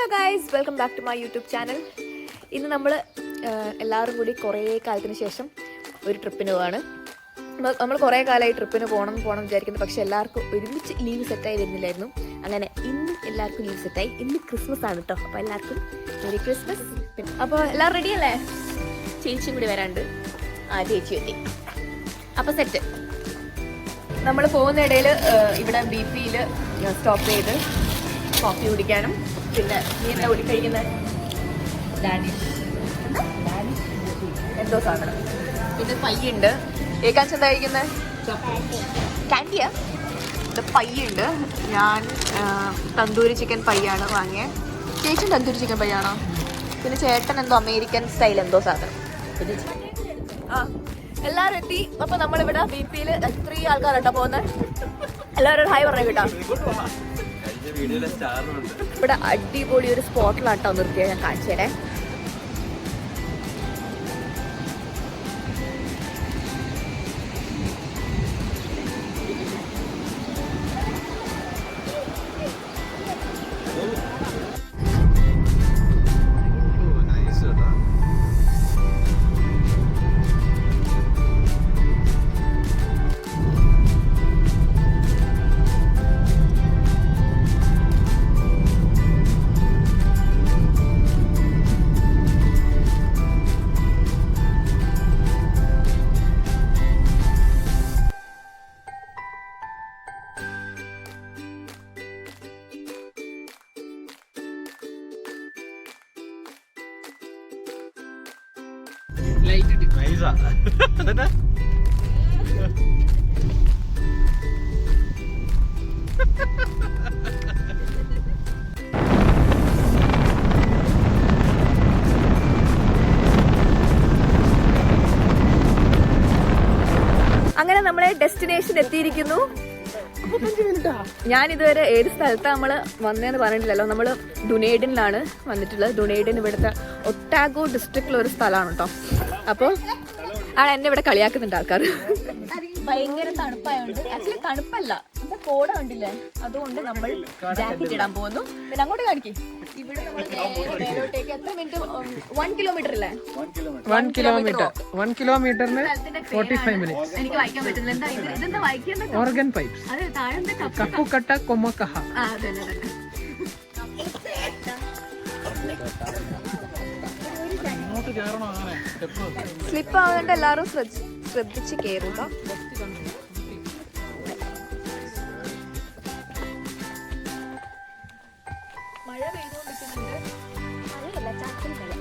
Hello guys, welcome back to my YouTube channel. ഇന്ന് നമ്മൾ എല്ലാവരും കൂടി കുറേ കാലത്തിന് ശേഷം ഒരു ട്രിപ്പിന് പോവാണ്. നമ്മൾ കുറേ കാലമായി ട്രിപ്പിന് പോകണം വിചാരിക്കുന്നു, പക്ഷെ എല്ലാവർക്കും ഒരുമിച്ച് ലീവ് സെറ്റായി വരുന്നില്ലായിരുന്നു. അങ്ങനെ ഇന്ന് എല്ലാവർക്കും ലീവ് സെറ്റായി. ഇന്ന് ക്രിസ്മസ് ആണ് കേട്ടോ. അപ്പോൾ എല്ലാവർക്കും മെരി ക്രിസ്മസ്. അപ്പോൾ എല്ലാവരും റെഡി അല്ലേ? ചേച്ചിയും കൂടി വരാണ്ട്. ചേച്ചി എത്തി. അപ്പോൾ സെറ്റ്. നമ്മൾ പോകുന്ന ഇടയിൽ ഇവിടെ BP-യിൽ സ്റ്റോപ്പ് ചെയ്ത് കോഫി കുടിക്കാനും, പിന്നെ നീ എന്താ കഴിക്കുന്നത്? എന്തോ സാധനം. പിന്നെ പയ്യുണ്ട്. ഏകാൻസ് എന്താ കഴിക്കുന്നത്? കാൻഡിയാ? ഇത് പയ്യുണ്ട്. ഞാൻ തന്തൂരി ചിക്കൻ പയ്യാണ് വാങ്ങിയത്. ചേച്ചി തന്തൂരി ചിക്കൻ പയ്യാണോ? പിന്നെ ചേട്ടൻ എന്തോ അമേരിക്കൻ സ്റ്റൈൽ എന്തോ സാധനം. എല്ലാവരും എത്തി. അപ്പൊ നമ്മളിവിടെ BP-യിൽ എത്ര ആൾക്കാരാട്ടോ പോകുന്നത്? എല്ലാവരും ഹായ് പറഞ്ഞു കേട്ടോ. ഇവിടെ അടിപൊളി ഒരു സ്പോട്ടിലാട്ടോ നിർത്തിയാൽ ഞാൻ കാണിച്ചു തരാം. അങ്ങനെ നമ്മളെ ഡെസ്റ്റിനേഷൻ എത്തിയിരിക്കുന്നു. ഞാൻ ഇതുവരെ ഏത് സ്ഥലത്താണ് നമ്മള് വന്നതെന്ന് പറഞ്ഞിട്ടില്ലല്ലോ. നമ്മള് ഡുനേഡിനിലാണ് വന്നിട്ടുള്ളത്. ഡുനേഡിൻ ഇവിടുത്തെ ഒട്ടാഗോ ഡിസ്ട്രിക്റ്റിലെ ഒരു സ്ഥലമാണ് കേട്ടോ. അപ്പോൾ എന്നെ ഇവിടെ കളിയാക്കുന്നുണ്ട് ആൾക്കാർ. ഭയങ്കര തണുപ്പായോണ്ട്, ആക്ച്വലി തണുപ്പല്ല, എന്താ കോട കണ്ടില്ലേ, അതുകൊണ്ട് നമ്മൾ ജാക്കറ്റ് ഇടാൻ പോകുന്നു. പിന്നെ അങ്ങോട്ട് കാണിക്കും. ഇവിടെ നമ്മൾ മേലോട്ടേക്ക് എത്ര മിനിറ്റ്? 1 കിലോമീറ്റർ അല്ലേ? 1 കിലോമീറ്ററിന് 45 മിനിറ്റ്സ്. എനിക്ക് വായിക്കാൻ പറ്റുന്നില്ല. എന്താ ഇതെന്താ വായിക്കുന്നത്? Organ pipes. അതെ, താഴെ കപ്പുക്കട്ട കൊമ്മക്കഹ. സ്ലിപ്പ് ആവുന്നുണ്ട്. എല്ലാവരും ശ്രദ്ധിച്ച് കയറുക. മഴ പെയ്തുകൊണ്ടിരിക്കുന്നുണ്ട്. മഴയല്ല, ചാറ്റൽ മഴ.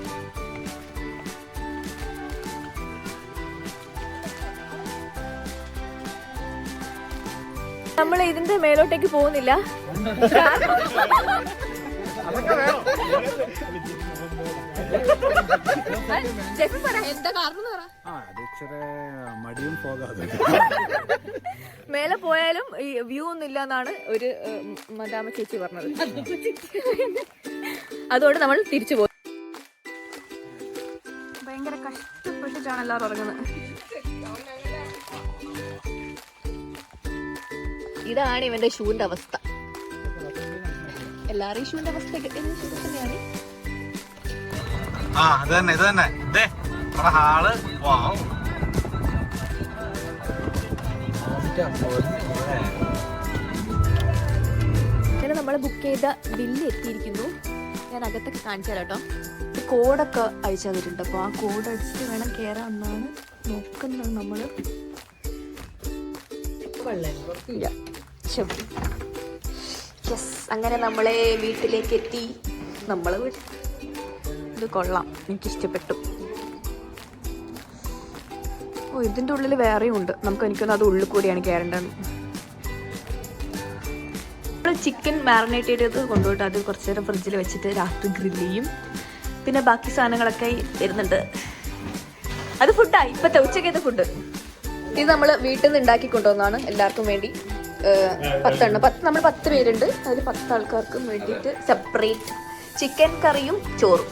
നമ്മൾ ഇതിന്റെ മേലോട്ടേക്ക് പോകുന്നില്ല. എന്താ കാരണം? മേലെ പോയാലും ഈ വ്യൂ ഒന്നും ഇല്ല എന്നാണ് ഒരു മദാമ ചേച്ചി പറഞ്ഞത്. അതുകൊണ്ട് നമ്മൾ തിരിച്ചു പോകും. ഭയങ്കര കഷ്ടപ്പെട്ടിട്ടാണ് എല്ലാവരും ഉറങ്ങുന്നത്. ഇതാണ് ഇവന്റെ ഷൂവിന്റെ അവസ്ഥ. എല്ലാരും ഈ ഷൂവിന്റെ അവസ്ഥ തന്നെയാണ്. ഇത് തന്നെ ഹാള്. അങ്ങനെ നമ്മൾ ബുക്ക് ചെയ്ത ബില്ല് എത്തിയിരിക്കുന്നു. ഞാൻ അകത്തൊക്കെ കാണിച്ചു തരാം കേട്ടോ. കോഡൊക്കെ അയച്ചു തന്നിട്ടുണ്ട്. അപ്പോൾ ആ കോഡ് അടിച്ചിട്ട് വേണം കയറാൻ എന്നാണ് നോക്കുന്നത് നമ്മള്. അങ്ങനെ നമ്മളെ വീട്ടിലേക്ക് എത്തി. നമ്മള് ഇത് കൊള്ളാം, എനിക്കിഷ്ടപ്പെട്ടു. ഇതിൻ്റെ ഉള്ളിൽ വേറെയും ഉണ്ട്. എനിക്കൊന്നും അത് ഉള്ളിൽ കൂടിയാണ് കയറേണ്ടത്. നമ്മൾ ചിക്കൻ മാറിനേറ്റ് ചെയ്തത് കൊണ്ടുപോയിട്ട് അത് കുറച്ച് നേരം ഫ്രിഡ്ജിൽ വെച്ചിട്ട് രാത്രി ഗ്രില്ല് ചെയ്യും. പിന്നെ ബാക്കി സാധനങ്ങളൊക്കെ വരുന്നുണ്ട്. അത് ഫുഡാണ്, ഇപ്പോഴത്തെ ഉച്ചക്കത്തെ ഫുഡ്. ഇത് നമ്മൾ വീട്ടിൽ നിന്ന് ഉണ്ടാക്കി കൊണ്ടുവന്നതാണ് എല്ലാവർക്കും വേണ്ടി. 10 നമ്മൾ 10 പേരുണ്ട്. അതിൽ 10 ആൾക്കാർക്കും വേണ്ടിയിട്ട് സെപ്പറേറ്റ് ചിക്കൻ കറിയും ചോറും.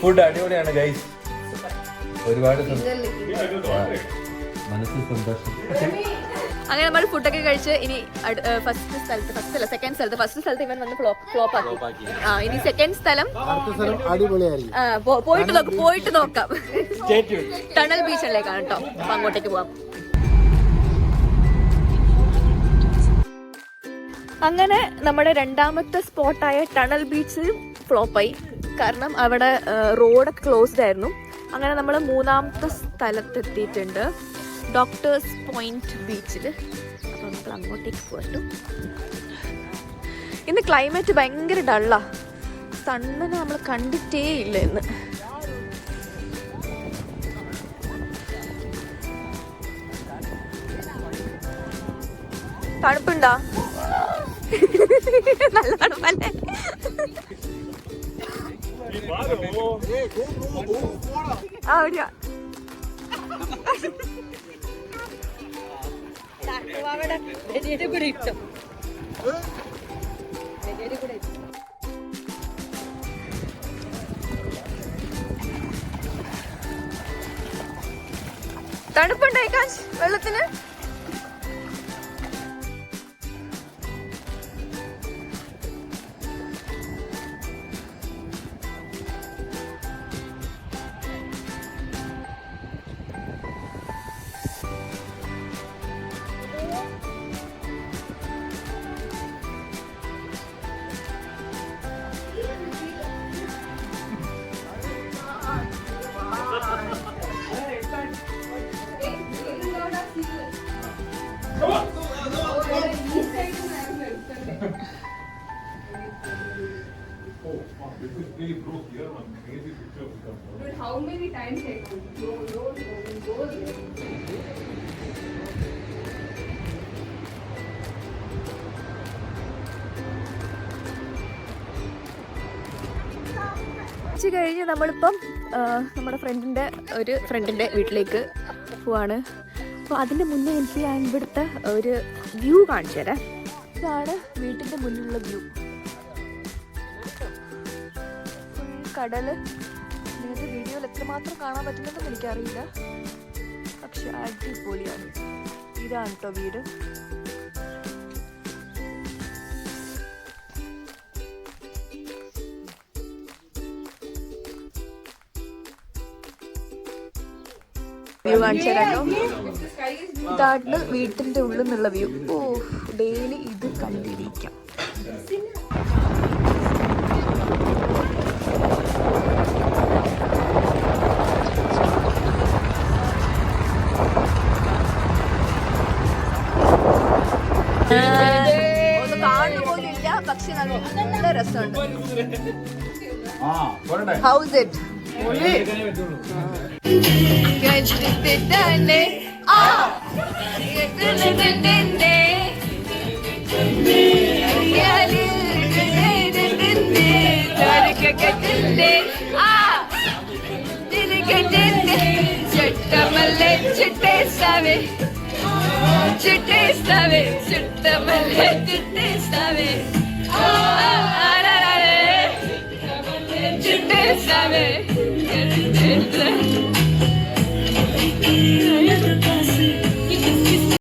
ഫുഡ് അടിപൊളിയാണ് ഗൈസ്. ഒരുപാട് മനസ്സിൽ സന്തോഷം. അങ്ങനെ നമ്മൾ ഫുഡൊക്കെ കഴിച്ച് ഇനി ഫസ്റ്റ് സ്ഥലത്ത് ഇവൻ വന്ന് ഫ്ലോപ്പ് ആക്കി. ഇനി സെക്കൻഡ് സ്ഥലം പോയിട്ട് നോക്കാം. ടണൽ ബീച്ചിലേക്കാണ് കേട്ടോ. അപ്പൊ അങ്ങോട്ടേക്ക് പോവാം. അങ്ങനെ നമ്മുടെ രണ്ടാമത്തെ സ്പോട്ടായ ടണൽ ബീച്ച് ഫ്ലോപ്പായി. കാരണം അവിടെ റോഡൊക്കെ ക്ലോസ്ഡ് ആയിരുന്നു. അങ്ങനെ നമ്മൾ മൂന്നാമത്തെ സ്ഥലത്തെത്തിയിട്ടുണ്ട്, ഡോക്ടേഴ്സ് പോയിന്റ് ബീച്ചിൽ. അപ്പോൾ നമ്മൾ അങ്ങോട്ടേക്ക് പോയിട്ടു. ഇന്ന് ക്ലൈമറ്റ് ഭയങ്കര ഡള്ളാ. സണ്ണിനെ നമ്മൾ കണ്ടിട്ടേ ഇല്ല ഇന്ന്. തണുപ്പുണ്ടോ? നല്ല തണുപ്പല്ലേ? തണുപ്പുണ്ടായി കാശ് വെള്ളത്തിന്. How many times I go? ഉച്ച കഴിഞ്ഞ് നമ്മളിപ്പം നമ്മുടെ ഫ്രണ്ടിൻ്റെ വീട്ടിലേക്ക് പോവാണ്. അപ്പോൾ അതിൻ്റെ മുന്നേ എനിക്ക് ഞാൻ ഇവിടുത്തെ ഒരു വ്യൂ കാണിച്ചു തരാം. ഇതാണ് വീട്ടിൻ്റെ മുന്നിലുള്ള വ്യൂ. കടല് നിങ്ങൾക്ക് വീഡിയോയിൽ എത്രമാത്രം കാണാൻ പറ്റുന്നതെന്ന് എനിക്കറിയില്ല, പക്ഷെ അടിപൊളിയാണ്. ഇതാണ് കേട്ടോ വീട്. വ്യൂ കാണിച്ചു തരാമോ? ഇതാണ് വീട്ടിന്റെ ഉള്ളിൽ നിന്നുള്ള വ്യൂ. ഓ, ഡെയിലി ഇത് കണ്ടിരിക്കാം. ഒന്ന് കാണുന്ന പോലും ഇല്ല, പക്ഷെ നല്ല രസമുണ്ട്. House it ചിട്ടേ സവേ ചിട്ടമല്ലേ ചിട്ടേ